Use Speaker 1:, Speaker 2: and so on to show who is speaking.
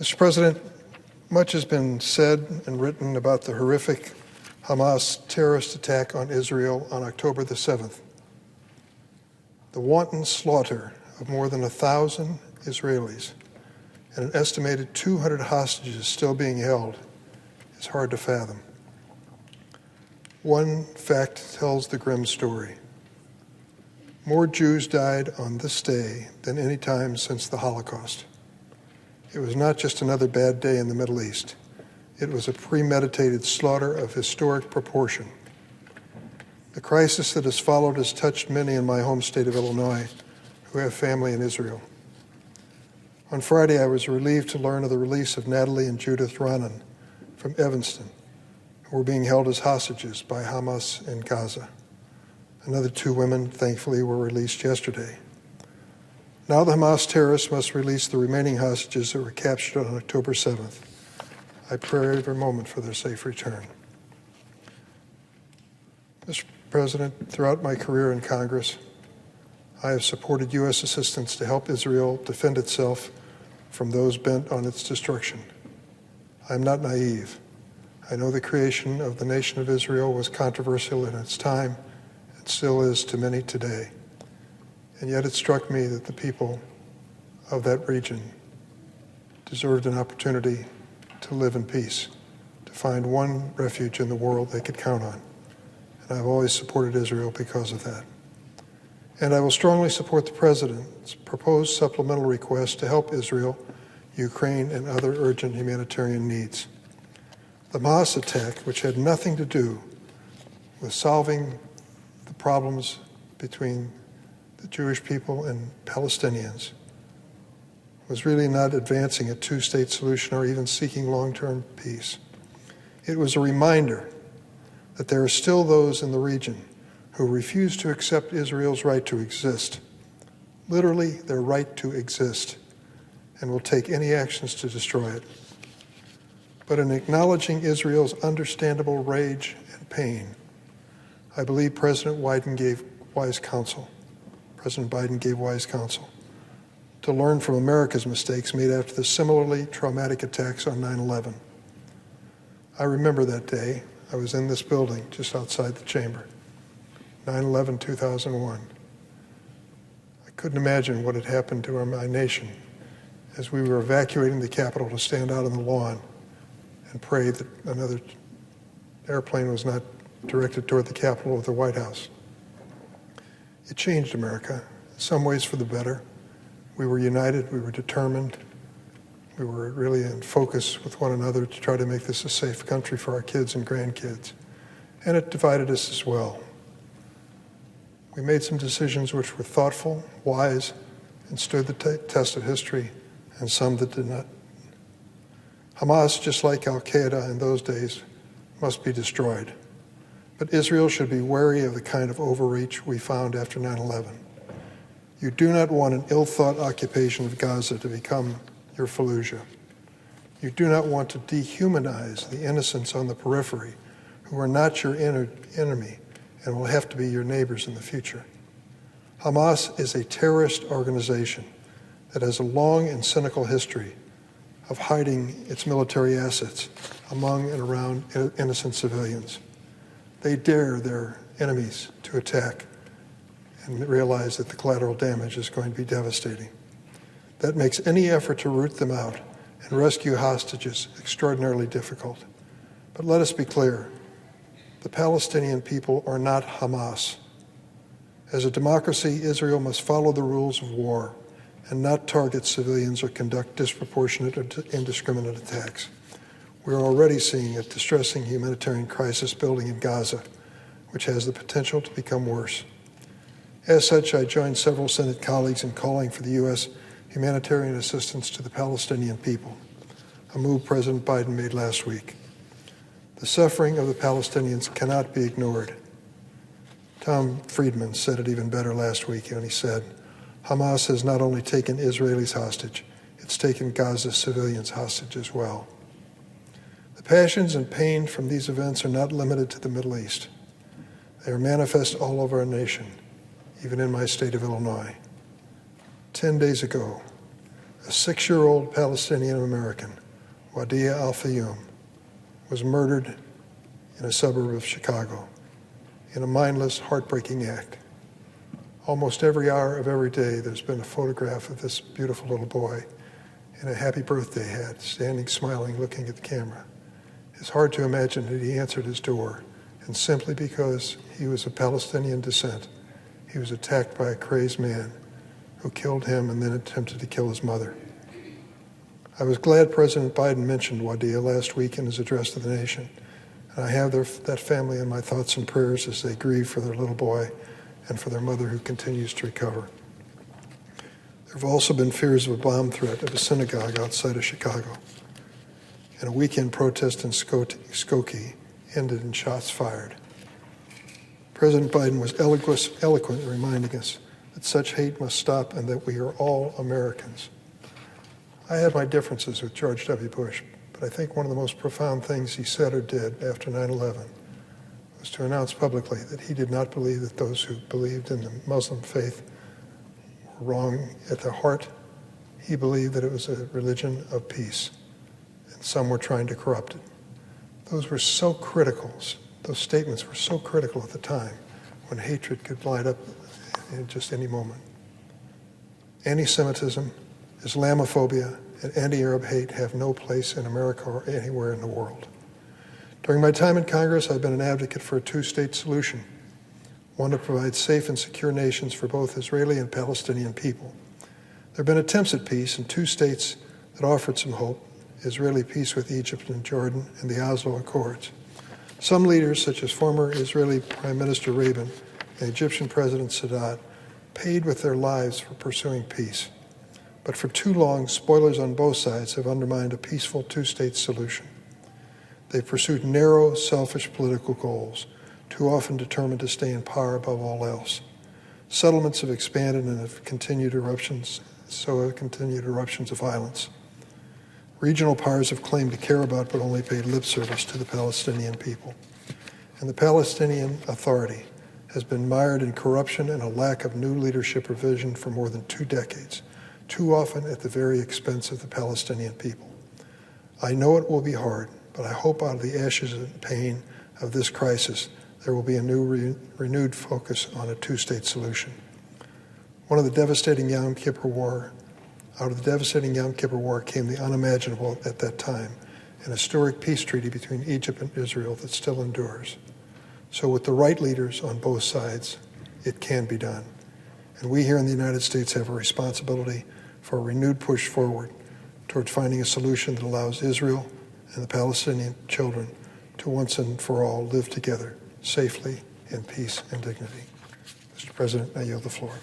Speaker 1: Mr. President, much has been said and written about the horrific Hamas terrorist attack on Israel on October the 7th. The wanton slaughter of more than 1,000 Israelis and an estimated 200 hostages still being held is hard to fathom. One fact tells the grim story. More Jews died on this day than any time since the Holocaust. It was not just another bad day in the Middle East. It was a premeditated slaughter of historic proportion. The crisis that has followed has touched many in my home state of Illinois who have family in Israel. On Friday, I was relieved to learn of the release of Natalie and Judith Ronan from Evanston, who were being held as hostages by Hamas in Gaza. Another 2 women, thankfully, were released yesterday. Now the Hamas terrorists must release the remaining hostages that were captured on October 7th. I pray every moment for their safe return. Mr. President, throughout my career in Congress, I have supported U.S. assistance to help Israel defend itself from those bent on its destruction. I am not naive. I know the creation of the nation of Israel was controversial in its time and still is to many today. And yet it struck me that the people of that region deserved an opportunity to live in peace, to find one refuge in the world they could count on. And I've always supported Israel because of that. And I will strongly support the President's proposed supplemental request to help Israel, Ukraine, and other urgent humanitarian needs. The Hamas attack, which had nothing to do with solving the problems between the Jewish people and Palestinians, was really not advancing a 2-state solution or even seeking long-term peace. It was a reminder that there are still those in the region who refuse to accept Israel's right to exist, literally their right to exist, and will take any actions to destroy it. But in acknowledging Israel's understandable rage and pain, I believe President Biden gave wise counsel to learn from America's mistakes made after the similarly traumatic attacks on 9/11. I remember that day. I was in this building just outside the chamber, 9/11/2001. I couldn't imagine what had happened to my nation as we were evacuating the Capitol to stand out on the lawn and pray that another airplane was not directed toward the Capitol or the White House. It changed America, in some ways for the better. We were united, we were determined, we were really in focus with one another to try to make this a safe country for our kids and grandkids. And it divided us as well. We made some decisions which were thoughtful, wise, and stood the test of history, and some that did not. Hamas, just like Al-Qaeda in those days, must be destroyed. But Israel should be wary of the kind of overreach we found after 9/11. You do not want an ill-thought occupation of Gaza to become your Fallujah. You do not want to dehumanize the innocents on the periphery who are not your enemy and will have to be your neighbors in the future. Hamas is a terrorist organization that has a long and cynical history of hiding its military assets among and around innocent civilians. They dare their enemies to attack and realize that the collateral damage is going to be devastating. That makes any effort to root them out and rescue hostages extraordinarily difficult. But let us be clear, the Palestinian people are not Hamas. As a democracy, Israel must follow the rules of war and not target civilians or conduct disproportionate or indiscriminate attacks. We are already seeing a distressing humanitarian crisis building in Gaza, which has the potential to become worse. As such, I joined several Senate colleagues in calling for the U.S. humanitarian assistance to the Palestinian people, a move President Biden made last week. The suffering of the Palestinians cannot be ignored. Tom Friedman said it even better last week when he said, Hamas has not only taken Israelis hostage, it's taken Gaza's civilians hostage as well. The passions and pain from these events are not limited to the Middle East. They are manifest all over our nation, even in my state of Illinois. 10 days ago, A 6-year-old Palestinian American, Wadea Al-Fayoum, was murdered in a suburb of Chicago in a mindless, heartbreaking act. Almost every hour of every day, there's been a photograph of this beautiful little boy in a happy birthday hat, standing smiling, looking at the camera. It's hard to imagine that he answered his door, and simply because he was of Palestinian descent, he was attacked by a crazed man who killed him and then attempted to kill his mother. I was glad President Biden mentioned Wadea last week in his address to the nation, and I have that family in my thoughts and prayers as they grieve for their little boy and for their mother who continues to recover. There have also been fears of a bomb threat of a synagogue outside of Chicago, and a weekend protest in Skokie ended in shots fired. President Biden was eloquent in reminding us that such hate must stop and that we are all Americans. I had my differences with George W. Bush, but I think one of the most profound things he said or did after 9/11 was to announce publicly that he did not believe that those who believed in the Muslim faith were wrong at their heart. He believed that it was a religion of peace, and some were trying to corrupt it. Those were so critical. Those statements were so critical at the time when hatred could light up in just any moment. Anti-Semitism, Islamophobia, and anti-Arab hate have no place in America or anywhere in the world. During my time in Congress, I've been an advocate for a two-state solution, one that provides safe and secure nations for both Israeli and Palestinian people. There have been attempts at peace in two states that offered some hope: Israeli peace with Egypt and Jordan and the Oslo Accords. Some leaders, such as former Israeli Prime Minister Rabin and Egyptian President Sadat, paid with their lives for pursuing peace. But for too long, spoilers on both sides have undermined a peaceful two-state solution. They've pursued narrow, selfish political goals, too often determined to stay in power above all else. Settlements have expanded and have continued eruptions of violence. Regional powers have claimed to care about but only paid lip service to the Palestinian people. And the Palestinian Authority has been mired in corruption and a lack of new leadership or vision for more than 2 decades, too often at the very expense of the Palestinian people. I know it will be hard, but I hope out of the ashes and pain of this crisis, there will be a new renewed focus on a two-state solution. Out of the devastating Yom Kippur War came the unimaginable at that time, an historic peace treaty between Egypt and Israel that still endures. So with the right leaders on both sides, it can be done. And we here in the United States have a responsibility for a renewed push forward towards finding a solution that allows Israel and the Palestinian children to once and for all live together safely in peace and dignity. Mr. President, I yield the floor.